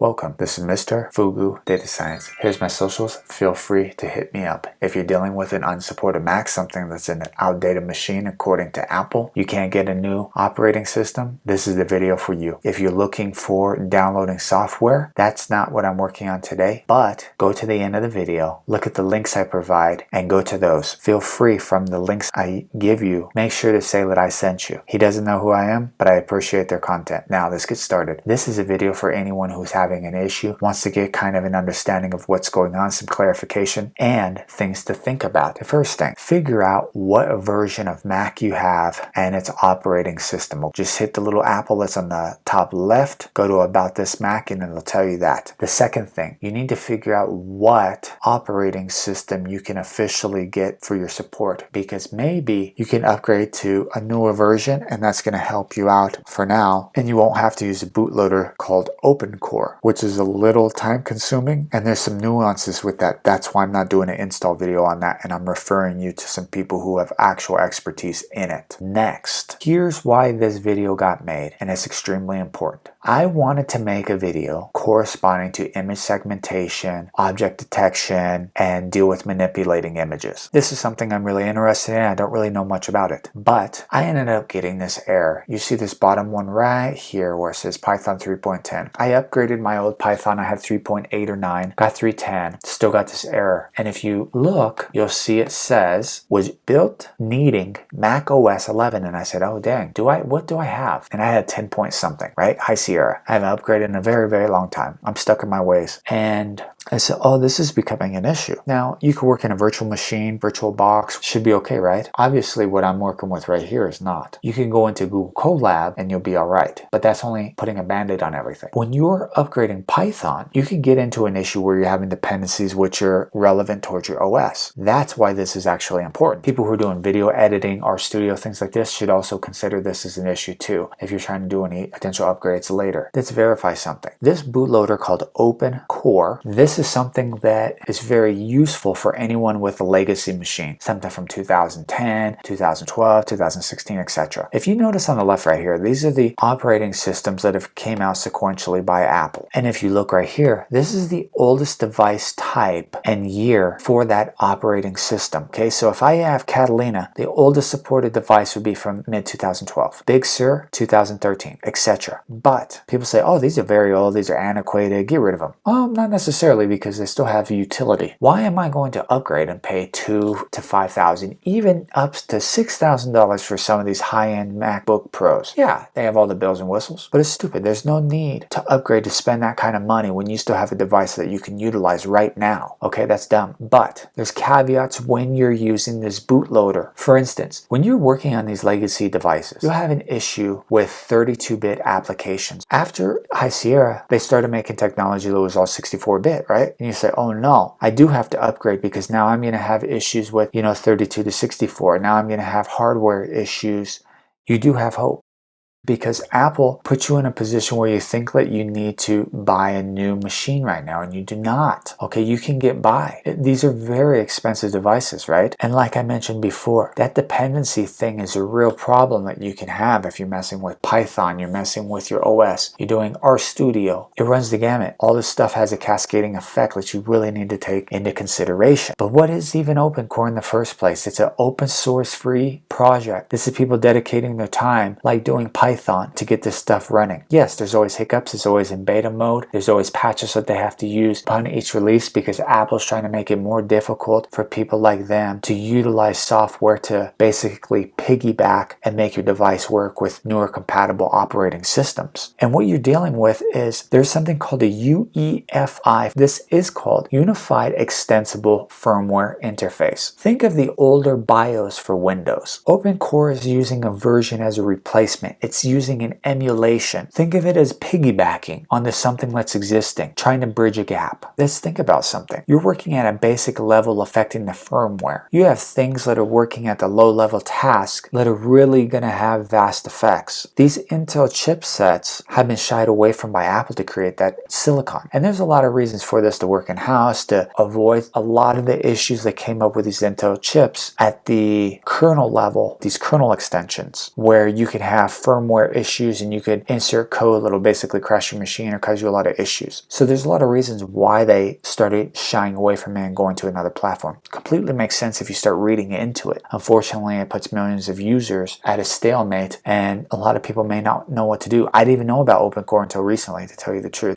Welcome, this is Mr. Fugu Data Science. Here's my socials, feel free to hit me up. If you're dealing with an unsupported Mac, something that's an outdated machine according to Apple, you can't get a new operating system, this is the video for you. If you're looking for downloading software, that's not what I'm working on today, but go to the end of the video, look at the links I provide, and go to those. Feel free from the links I give you, make sure to say that I sent you. He doesn't know who I am, but I appreciate their content. Now, let's get started. This is a video for anyone who's having an issue, wants to get kind of an understanding of what's going on, some clarification, and things to think about. The first thing, figure out what version of Mac you have and its operating system. Just hit the little apple that's on the top left, go to About This Mac, and it'll tell you that. The second thing, you need to figure out what operating system you can officially get for your support, because maybe you can upgrade to a newer version and that's going to help you out for now, and you won't have to use a bootloader called OpenCore, which is a little time consuming, and there's some nuances with that. That's why I'm not doing an install video on that, and I'm referring you to some people who have actual expertise in it. Next, here's why this video got made, and it's extremely important. I wanted to make a video corresponding to image segmentation, object detection, and deal with manipulating images. This is something I'm really interested in. I don't really know much about it, but I ended up getting this error. You see this bottom one right here where it says Python 3.10. I upgraded my old Python. I had 3.8 or 9, got 3.10, still got this error. And if you look, you'll see it says was built needing Mac OS 11. And I said, oh dang, what do I have? And I had 10 point something, right? High Sierra. I haven't upgraded in a very, very long time. I'm stuck in my ways. And I said, oh, this is becoming an issue. Now, you could work in a virtual machine, virtual box, should be okay, right? Obviously, what I'm working with right here is not. You can go into Google Colab and you'll be all right, but that's only putting a band-aid on everything. When you're upgrading Python, you can get into an issue where you're having dependencies which are relevant towards your OS. That's why this is actually important. People who are doing video editing, RStudio, things like this should also consider this as an issue too, if you're trying to do any potential upgrades later. Let's verify something. This bootloader called OpenCore, this is something that is very useful for anyone with a legacy machine, something from 2010, 2012, 2016, etc. If you notice on the left right here, these are the operating systems that have came out sequentially by Apple. And if you look right here, this is the oldest device type and year for that operating system. Okay, so if I have Catalina, the oldest supported device would be from mid-2012. Big Sur, 2013, etc. But people say, oh, these are very old, these are antiquated, get rid of them. Oh, not necessarily, because they still have utility. Why am I going to upgrade and pay $2,000 to $5,000, even up to $6,000 for some of these high-end MacBook Pros? Yeah, they have all the bells and whistles, but it's stupid. There's no need to upgrade to spend that kind of money when you still have a device that you can utilize right now. Okay, that's dumb. But there's caveats when you're using this bootloader. For instance, when you're working on these legacy devices, you'll have an issue with 32-bit applications. After High Sierra, they started making technology that was all 64-bit, right? And you say, oh no, I do have to upgrade because now I'm going to have issues with, 32 to 64. Now I'm going to have hardware issues. You do have hope, because Apple puts you in a position where you think that you need to buy a new machine right now, and you do not. Okay, you can get by. These are very expensive devices, right? And like I mentioned before, that dependency thing is a real problem that you can have if you're messing with Python, you're messing with your OS, you're doing RStudio. It runs the gamut. All this stuff has a cascading effect that you really need to take into consideration. But what is even OpenCore in the first place? It's an open source free project. This is people dedicating their time, like doing Python, to get this stuff running. Yes, there's always hiccups. It's always in beta mode. There's always patches that they have to use upon each release, because Apple's trying to make it more difficult for people like them to utilize software to basically piggyback and make your device work with newer compatible operating systems. And what you're dealing with is there's something called a UEFI. This is called Unified Extensible Firmware Interface. Think of the older BIOS for Windows. OpenCore is using a version as a replacement. It's using an emulation. Think of it as piggybacking onto something that's existing, trying to bridge a gap. Let's think about something. You're working at a basic level affecting the firmware. You have things that are working at the low-level task that are really going to have vast effects. These Intel chipsets have been shied away from by Apple to create that silicon. And there's a lot of reasons for this to work in-house, to avoid a lot of the issues that came up with these Intel chips at the kernel level, these kernel extensions, where you can have firmware firmware issues, and you could insert code that'll basically crash your machine or cause you a lot of issues. So there's a lot of reasons why they started shying away from it and going to another platform. Completely makes sense if you start reading into it. Unfortunately, it puts millions of users at a stalemate, and a lot of people may not know what to do. I didn't even know about OpenCore until recently, to tell you the truth.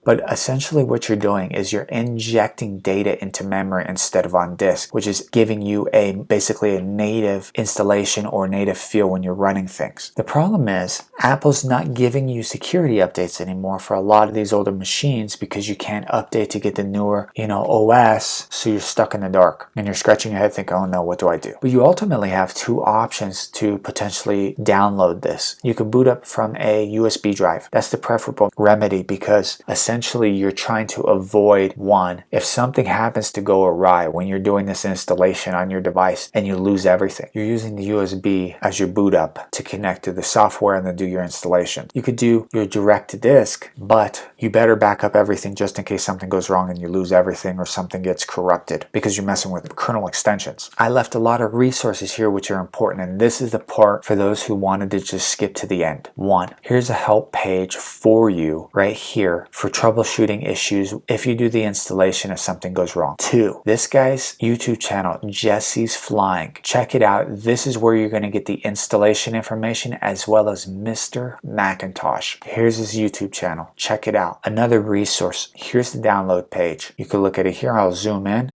But essentially what you're doing is you're injecting data into memory instead of on disk, which is giving you basically a native installation or native feel when you're running things. The problem is Apple's not giving you security updates anymore for a lot of these older machines because you can't update to get the newer, OS, so you're stuck in the dark and you're scratching your head thinking, oh no, what do I do? But you ultimately have two options to potentially download this. You can boot up from a USB drive. That's the preferable remedy because essentially you're trying to avoid one, if something happens to go awry when you're doing this installation on your device and you lose everything, you're using the USB as your boot up to connect to the software and then do your installation. You could do your direct to disk, but you better back up everything just in case something goes wrong and you lose everything or something gets corrupted because you're messing with kernel extensions. I left a lot of resources here which are important, and this is the part for those who wanted to just skip to the end. 1, here's a help page for you right here for troubleshooting issues if you do the installation if something goes wrong. 2, this guy's YouTube channel, Jesse's Flying. Check it out. This is where you're going to get the installation information as well as Mr. Macintosh. Here's his YouTube channel. Check it out. Another resource. Here's the download page. You can look at it here. I'll zoom in.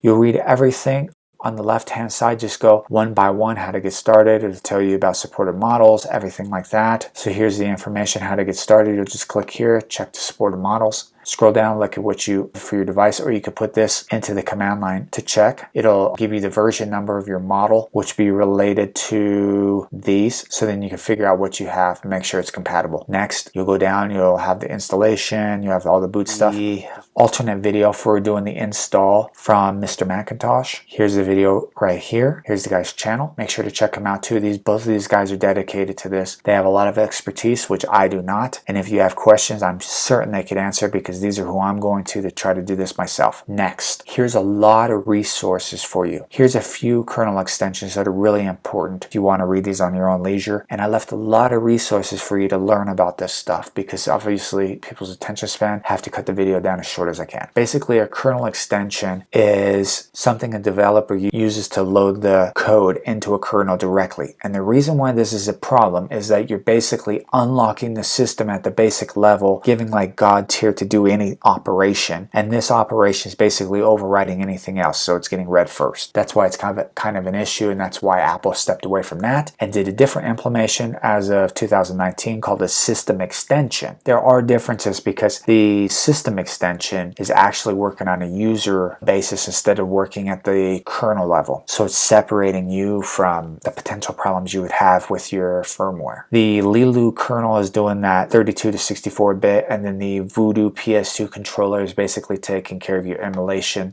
You'll read everything. On the left hand side, just go one by one how to get started. It'll tell you about supported models, everything like that. So here's the information how to get started. You'll just click here, check the supported models. Scroll down, look at what you for your device, or you could put this into the command line to check. It'll give you the version number of your model, which be related to these. So then you can figure out what you have and make sure it's compatible. Next, you'll go down, you'll have the installation, you have all the boot stuff. The alternate video for doing the install from Mr. Macintosh. Here's the video right here. Here's the guy's channel. Make sure to check them out too. Both of these guys are dedicated to this. They have a lot of expertise, which I do not. And if you have questions, I'm certain they could answer because these are who I'm going to try to do this myself. Next, here's a lot of resources for you. Here's a few kernel extensions that are really important if you want to read these on your own leisure. And I left a lot of resources for you to learn about this stuff because obviously people's attention span have to cut the video down as short as I can. Basically, a kernel extension is something a developer uses to load the code into a kernel directly. And the reason why this is a problem is that you're basically unlocking the system at the basic level, giving like God tier to do any operation, and this operation is basically overriding anything else, so it's getting read first. That's why it's kind of an issue, and that's why Apple stepped away from that and did a different implementation as of 2019 called a system extension. There are differences because the system extension is actually working on a user basis instead of working at the kernel level, so it's separating you from the potential problems you would have with your firmware. The 𝗏𝗏 kernel is doing that 32 to 64-bit, and then the 𝗏𝗏𝗶𝗄 controller is basically taking care of your emulation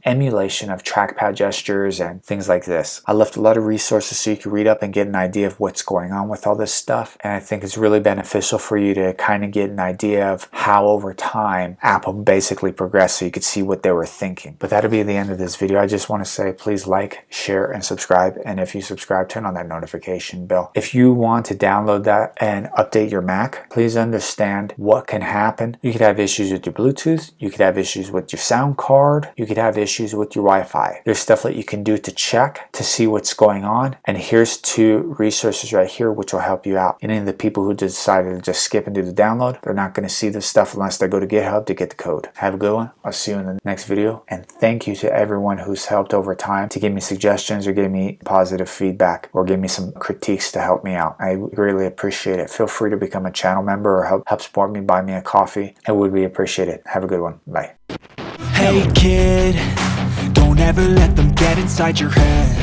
of trackpad gestures and things like this. I left a lot of resources so you can read up and get an idea of what's going on with all this stuff, and I think it's really beneficial for you to kind of get an idea of how over time Apple basically progressed so you could see what they were thinking. But that'll be the end of this video. I just want to say please like, share, and subscribe, and if you subscribe, turn on that notification bell. If you want to download that and update your Mac, please understand what can happen. You could have issues with your Bluetooth, you could have issues with your sound card, you could have issues with your Wi-Fi. There's stuff that you can do to check to see what's going on, and here's 2 resources right here which will help you out. Any of the people who decided to just skip and do the download, they're not going to see this stuff unless they go to GitHub to get the code. Have a good one. I'll see you in the next video, and thank you to everyone who's helped over time to give me suggestions or give me positive feedback or give me some critiques to help me out. I greatly appreciate it. Feel free to become a channel member or help support me, buy me a coffee. It would be appreciated. Have a good one. Bye. Hey kid, don't ever let them get inside your head.